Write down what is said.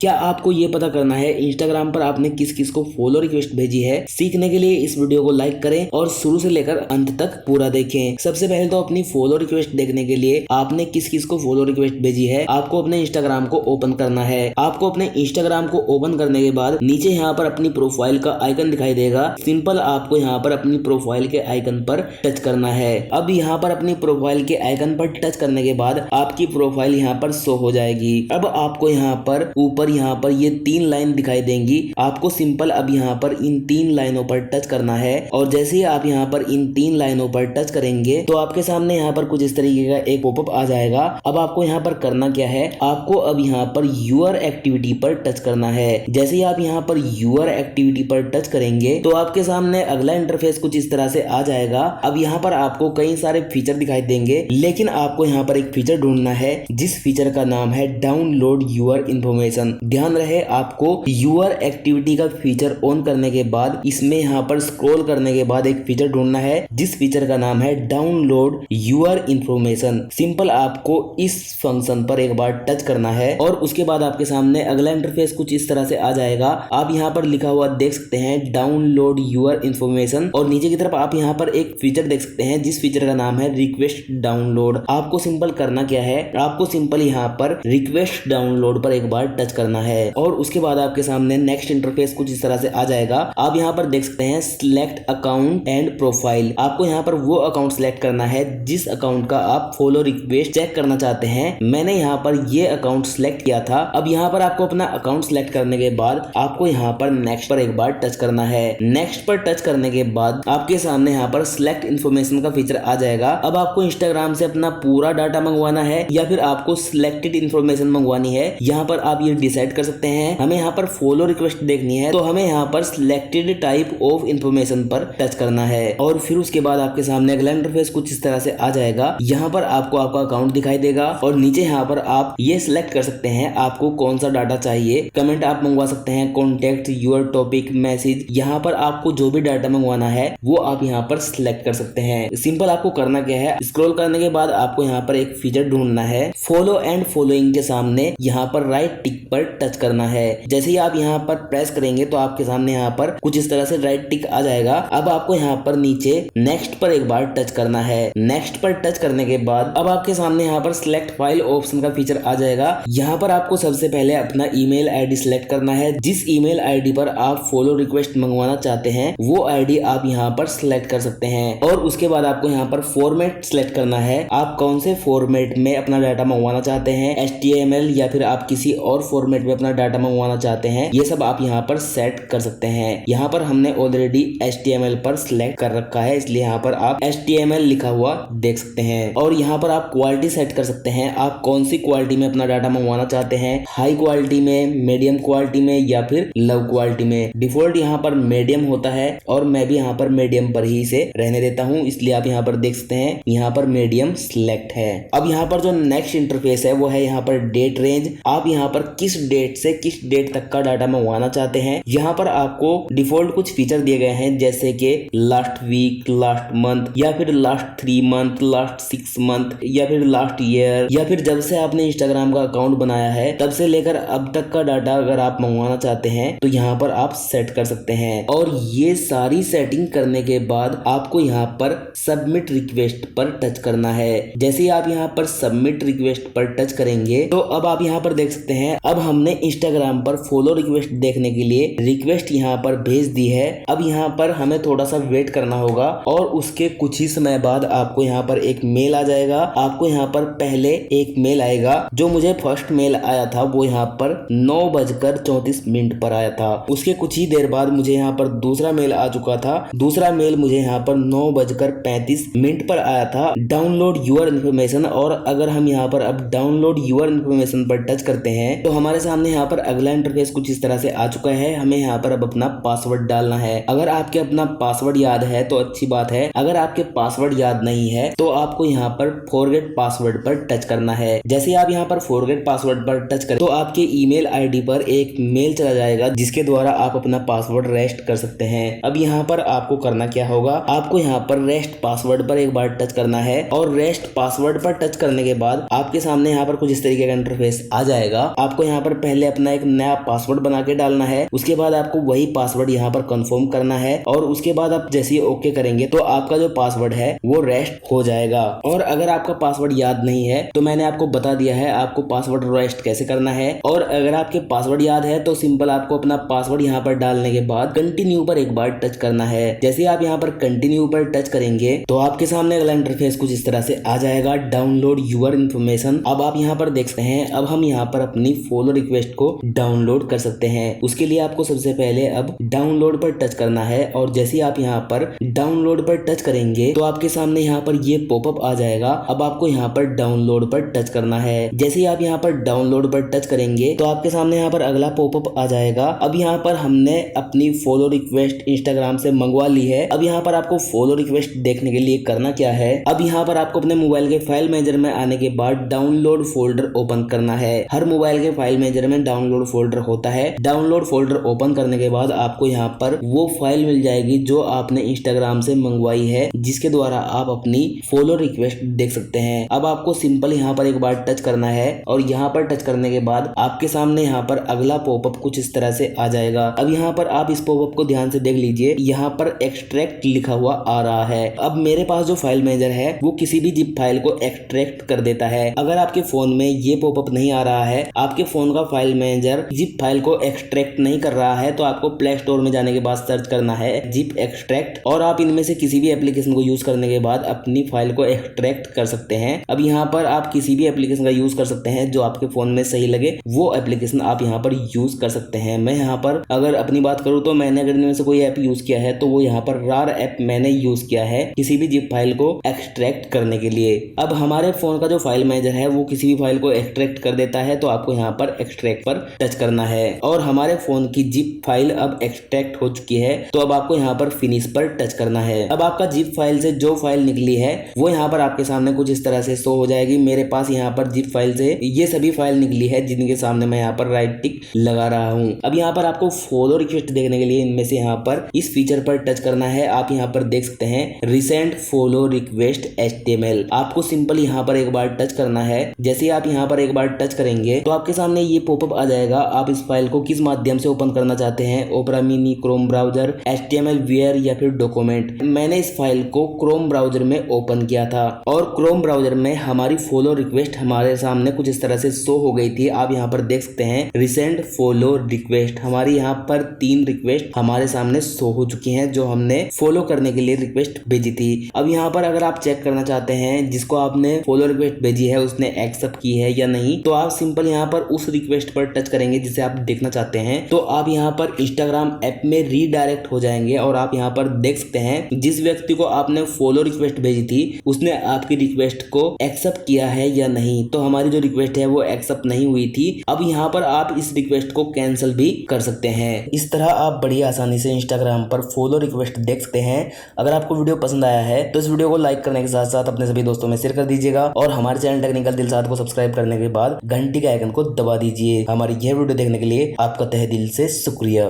क्या आपको ये पता करना है इंस्टाग्राम पर आपने किस किस को फॉलो रिक्वेस्ट भेजी है? सीखने के लिए इस वीडियो को लाइक करें और शुरू से लेकर अंत तक पूरा देखें। सबसे पहले तो अपनी फॉलो रिक्वेस्ट देखने के लिए आपने किस किस को फॉलो रिक्वेस्ट भेजी है आपको अपने इंस्टाग्राम को ओपन करना है। आपको अपने इंस्टाग्राम को ओपन करने के बाद नीचे यहाँ पर अपनी प्रोफाइल का आइकन दिखाई देगा। सिंपल आपको यहाँ पर अपनी प्रोफाइल के आइकन पर टच करना है। अब यहाँ पर अपनी प्रोफाइल के आइकन पर टच करने के बाद आपकी प्रोफाइल यहाँ पर शो हो जाएगी। अब आपको यहाँ पर ऊपर यहाँ पर ये 3 लाइन दिखाई देंगी। आपको सिंपल अब यहाँ पर इन 3 लाइनों पर टच करना है और जैसे ही आप यहाँ पर इन 3 लाइनों पर टच करेंगे तो आपके सामने यहाँ पर कुछ इस तरीके का एक पॉपअप आ जाएगा। अब आपको यहाँ पर करना क्या है, आपको अब यहाँ पर यूर एक्टिविटी पर टच करना है। जैसे ही आप यहाँ पर यूर एक्टिविटी पर टच करेंगे तो आपके सामने अगला इंटरफेस कुछ इस तरह से आ जाएगा। अब यहाँ पर आपको कई सारे फीचर दिखाई देंगे, लेकिन आपको यहाँ पर एक फीचर ढूंढना है जिस फीचर का नाम है डाउनलोड यूर इन्फॉर्मेशन। ध्यान रहे आपको यूर एक्टिविटी का फीचर ऑन करने के बाद इसमें यहाँ पर स्क्रॉल करने के बाद एक फीचर ढूंढना है जिस फीचर का नाम है डाउनलोड यूर इन्फॉर्मेशन। सिंपल आपको इस फंक्शन पर एक बार टच करना है और उसके बाद आपके सामने अगला इंटरफेस कुछ इस तरह से आ जाएगा। आप यहाँ पर लिखा हुआ देख सकते हैं डाउनलोड यूर इन्फॉर्मेशन और नीचे की तरफ आप यहाँ पर एक फीचर देख सकते हैं जिस फीचर का नाम है रिक्वेस्ट डाउनलोड। आपको सिंपल करना क्या है, आपको सिंपल यहाँ पर रिक्वेस्ट डाउनलोड पर एक बार टच करना है और उसके बाद आपके सामने नेक्स्ट इंटरफेस कुछ इस तरह से आ जाएगा। आप यहाँ पर देख सकते हैं सिलेक्ट अकाउंट एंड प्रोफाइल। आपको यहाँ पर वो अकाउंट सिलेक्ट करना है जिस अकाउंट का आप फॉलो रिक्वेस्ट चेक करना चाहते हैं। मैंने यहाँ पर ये अकाउंट सिलेक्ट किया था। अब यहाँ पर आपको अपना अकाउंट सिलेक्ट करने के बाद आपको यहाँ पर नेक्स्ट पर एक बार टच करना है। नेक्स्ट पर टच करने के बाद आपके सामने यहाँ पर सिलेक्ट इन्फॉर्मेशन का फीचर आ जाएगा। अब आपको इंस्टाग्राम से अपना पूरा डाटा मंगवाना है या फिर आपको सिलेक्टेड इन्फॉर्मेशन मंगवानी है, यहाँ पर आप ये डिसाइड कर सकते हैं। हमें यहाँ पर फॉलो रिक्वेस्ट देखनी है तो हमें यहाँ पर सिलेक्टेड टाइप ऑफ इन्फॉर्मेशन पर टच करना है और फिर उसके बाद आपके सामने अगला इंटरफेस कुछ इस तरह से आ जाएगा। यहाँ पर आपको आपका अकाउंट दिखाई देगा और नीचे यहाँ पर आप ये सिलेक्ट कर सकते हैं आपको कौन सा डाटा चाहिए। कमेंट आप मंगवा सकते हैं, कॉन्टेक्ट, यूर टॉपिक, मैसेज। यहाँ पर आपको जो भी डाटा मंगवाना है वो आप यहाँ पर सिलेक्ट कर सकते हैं। सिंपल आपको करना क्या है, स्क्रॉल करने के बाद आपको यहाँ पर एक फीचर ढूंढना है। फॉलो एंड फॉलोइंग के सामने यहाँ पर राइट टिक पर टच करना है। जैसे ही आप यहाँ पर प्रेस करेंगे तो आपके सामने यहाँ पर कुछ इस तरह से राइट टिक आ जाएगा। अब आपको यहाँ पर नीचे नेक्स्ट पर एक बार टच करना है। नेक्स्ट पर टच करने के बाद अब आपके सामने यहाँ पर सिलेक्ट फाइल ऑप्शन का फीचर आ जाएगा। यहाँ पर आपको सबसे पहले अपना ईमेल आईडी सिलेक्ट करना है। जिस ईमेल आईडी पर आप फॉलो रिक्वेस्ट मंगवाना चाहते हैं वो आईडी आप यहाँ पर सिलेक्ट कर सकते हैं और उसके बाद आपको यहाँ पर फॉर्मेट सिलेक्ट करना है। आप कौन से फॉर्मेट में अपना डाटा मंगवाना चाहते हैं, HTML या फिर आप किसी और फॉर्मेट में अपना डाटा मंगवाना चाहते हैं, ये सब आप यहाँ पर सेट कर सकते हैं। यहाँ पर हमने ऑलरेडी HTML पर सिलेक्ट कर रखा है, इसलिए यहाँ पर आप HTML लिखा हुआ देख सकते हैं और यहाँ पर आप क्वालिटी सेट कर सकते हैं। आप कौन सी क्वालिटी में अपना डाटा मंगवाना चाहते हैं, हाई क्वालिटी में, मीडियम क्वालिटी में या फिर लो क्वालिटी में। डिफॉल्ट यहाँ पर मीडियम होता है और मैं भी यहाँ पर मीडियम पर ही से रहने देता हूँ, इसलिए आप यहाँ पर देख सकते हैं यहाँ पर मीडियम सिलेक्ट है। अब यहाँ पर जो नेक्स्ट इंटरफेस है वो है यहाँ पर डेट रेंज। आप यहाँ पर किस डेट से किस डेट तक का डाटा मंगवाना चाहते हैं। यहाँ पर आपको डिफॉल्ट कुछ फीचर दिए गए हैं जैसे कि लास्ट वीक, लास्ट मंथ या फिर लास्ट 3 मंथ, लास्ट 6 मंथ या फिर लास्ट ईयर या फिर जब से आपने इंस्टाग्राम का अकाउंट बनाया है तब से लेकर अब तक का डाटा अगर आप मंगवाना चाहते हैं तो यहाँ पर आप सेट कर सकते हैं। और ये सारी सेटिंग करने के बाद आपको यहाँ पर सबमिट रिक्वेस्ट पर टच करना है। जैसे ही आप यहाँ पर सबमिट रिक्वेस्ट पर टच करेंगे तो अब आप यहाँ पर देख सकते हैं अब हमने इंस्टाग्राम पर फॉलो रिक्वेस्ट देखने के लिए रिक्वेस्ट यहाँ पर भेज दी है। अब यहाँ पर हमें थोड़ा सा वेट करना होगा और उसके कुछ ही समय बाद आपको यहाँ पर एक मेल आ जाएगा। आपको यहाँ पर पहले एक मेल आएगा, जो मुझे फर्स्ट मेल आया था वो यहाँ पर 9:34 पर आया था। उसके कुछ ही देर बाद मुझे यहाँ पर दूसरा मेल आ चुका था। दूसरा मेल मुझे यहाँ पर 9:35 पर आया था, डाउनलोड यूर इन्फॉर्मेशन। और अगर हम यहाँ पर अब डाउनलोड यूर इन्फॉर्मेशन पर टच करते हैं तो हमारे सामने यहाँ पर अगला इंटरफेस कुछ इस तरह से आ चुका है। हमें यहाँ पर अब अपना पासवर्ड डालना है। अगर आपके अपना पासवर्ड याद है तो अच्छी बात है, अगर आपके पासवर्ड याद नहीं है तो आपको यहाँ पर फॉरगेट पासवर्ड पर टच करना है। जैसे आप यहाँ पर फॉरगेट पासवर्ड पर टच करें तो आपके ईमेल आईडी पर एक मेल चला जाएगा जिसके द्वारा आप अपना पासवर्ड रेस्ट कर सकते हैं। अब यहाँ पर आपको करना क्या होगा, आपको यहाँ पर रेस्ट पासवर्ड पर एक बार टच करना है और रेस्ट पासवर्ड पर टच करने के बाद आपके सामने यहाँ पर कुछ इस तरीके का इंटरफेस आ जाएगा। आपको यहाँ पर पर पहले अपना एक नया पासवर्ड बना के डालना है। उसके बाद आपको वही पासवर्ड यहाँ पर कंफर्म करना है और उसके बाद आप जैसे ही ओके करेंगे तो आपका जो पासवर्ड है वो रेस्ट हो जाएगा। और अगर आपका पासवर्ड याद नहीं है तो मैंने आपको बता दिया है आपको पासवर्ड रेस्ट कैसे करना है। और अगर आपके पासवर्ड याद है तो सिंपल आपको अपना पासवर्ड यहाँ पर डालने के बाद कंटिन्यू पर एक बार टच करना है। जैसे आप यहाँ पर कंटिन्यू पर टच करेंगे तो आपके सामने अगला इंटरफेस कुछ इस तरह से आ जाएगा, डाउनलोड यूर इन्फॉर्मेशन। अब आप यहाँ पर देख सकते हैं, अब हम यहाँ पर अपनी फॉलो रिक्वेस्ट को डाउनलोड कर सकते हैं। उसके लिए आपको सबसे पहले अब डाउनलोड पर टच करना है और जैसे ही आप यहाँ पर डाउनलोड पर टच करेंगे तो आपके सामने यहाँ पर ये पॉपअप आ जाएगा। अब आपको यहाँ पर डाउनलोड पर टच करना है। जैसे ही आप यहाँ पर डाउनलोड पर टच करेंगे तो आपके सामने यहाँ पर अगला पॉपअप आ जाएगा। अब यहाँ पर हमने अपनी फॉलो रिक्वेस्ट इंस्टाग्राम से मंगवा ली है। अब यहाँ पर आपको फॉलो रिक्वेस्ट देखने के लिए करना क्या है, अब यहाँ पर आपको अपने मोबाइल के फाइल मैनेजर में आने के बाद डाउनलोड फोल्डर ओपन करना है। हर मोबाइल के फाइल मैनेजर में डाउनलोड फोल्डर होता है। डाउनलोड फोल्डर ओपन करने के बाद आपको यहाँ पर वो फाइल मिल जाएगी जो आपने इंस्टाग्राम से मंगवाई है, जिसके द्वारा आप अपनी फॉलो रिक्वेस्ट देख सकते हैं। अब आपको सिंपल यहाँ पर एक बार टच करना है और यहाँ पर टच करने के बाद आपके सामने यहाँ पर अगला पॉपअप कुछ इस तरह से आ जाएगा। अब यहाँ पर आप इस पॉपअप को ध्यान से देख लीजिए, यहाँ पर एक्सट्रैक्ट लिखा हुआ आ रहा है। अब मेरे पास जो फाइल मैनेजर है वो किसी भी जिप फाइल को एक्सट्रैक्ट कर देता है। अगर आपके फोन में ये पॉपअप नहीं आ रहा है, आपके फोन का फाइल मैनेजर जिप फाइल को एक्सट्रैक्ट नहीं कर रहा है, तो आपको प्ले स्टोर में जाने के बाद सर्च करना है जिप एक्सट्रैक्ट और आप इनमें से किसी भी एप्लीकेशन को यूज करने के बाद अपनी फाइल को एक्सट्रैक्ट कर सकते हैं। अब यहाँ पर आप किसी भी एप्लीकेशन का यूज कर सकते हैं जो आपके फोन में सही लगे, वो एप्लीकेशन आप यहाँ पर यूज कर सकते हैं। मैं यहाँ पर अगर अपनी बात करूँ तो मैंने अगर इनमें से कोई ऐप यूज किया है तो वो यहाँ पर रार ऐप मैंने यूज किया है किसी भी जिप फाइल को एक्सट्रैक्ट करने के लिए। अब हमारे फोन का जो फाइल मैनेजर है वो किसी भी फाइल को एक्सट्रैक्ट कर देता है, तो आपको यहाँ पर एक्सट्रैक्ट पर टच करना है और हमारे फोन की जिप फाइल अब एक्सट्रैक्ट हो चुकी है। तो अब आपको यहाँ पर फिनिश पर टच करना है। अब आपका जिप फाइल से जो फाइल निकली है वो यहाँ पर आपके सामने कुछ इस तरह से शो हो जाएगी। मेरे पास यहाँ पर जिप फाइल से ये सभी फाइल निकली है जिनके सामने मैं यहाँ पर राइट टिक लगा रहा हूँ। अब यहाँ पर आपको फॉलो रिक्वेस्ट देखने के लिए इनमें से यहाँ पर इस फीचर पर टच करना है। आप यहाँ पर देख सकते हैं रिसेंट फॉलो रिक्वेस्ट HTML। आपको सिंपल यहाँ पर एक बार टच करना है। जैसे ही आप यहाँ पर एक बार टच करेंगे तो आपके सामने ये पॉपअप आ जाएगा। आप इस फाइल को किस माध्यम से ओपन करना चाहते हैं, Opera Mini, Chrome browser, HTML वेयर या फिर डॉक्यूमेंट। मैंने इस फाइल को क्रोम ब्राउजर में ओपन किया था और क्रोम ब्राउजर में हमारी फॉलो रिक्वेस्ट हमारे सामने कुछ इस तरह से शो हो गई थी। आप यहाँ पर देख सकते हैं रिसेंट फॉलो रिक्वेस्ट, हमारी यहाँ पर 3 रिक्वेस्ट हमारे सामने शो हो चुकी हैं जो हमने फॉलो करने के लिए रिक्वेस्ट भेजी थी। अब यहाँ पर अगर आप चेक करना चाहते हैं जिसको आपने फॉलो रिक्वेस्ट भेजी है उसने एक्सेप्ट की है या नहीं, तो आप सिंपल यहाँ पर उस रिक्वेस्ट पर टच करेंगे जिसे आप देखना चाहते हैं। तो आप यहाँ पर इंस्टाग्राम ऐप में रीडायरेक्ट हो जाएंगे और आप यहाँ पर देख सकते हैं जिस व्यक्ति को आपने फॉलो रिक्वेस्ट भेजी थी उसने आपकी रिक्वेस्ट को एक्सेप्ट किया है या नहीं। तो हमारी जो रिक्वेस्ट है वो एक्सेप्ट नहीं हुई थी। अब यहाँ पर आप इस रिक्वेस्ट को कैंसिल भी कर सकते हैं। इस तरह आप बड़ी आसानी से इंस्टाग्राम पर फॉलो रिक्वेस्ट देख सकते हैं। अगर आपको वीडियो पसंद आया है तो इस वीडियो को लाइक करने के साथ साथ अपने सभी दोस्तों में शेयर कर दीजिएगा और हमारे चैनल टेक्निकल दिलसाद को सब्सक्राइब करने के बाद घंटी के आइकन को दबा दीजिए। हमारी यह वीडियो देखने के लिए आपका तहे दिल से शुक्रिया।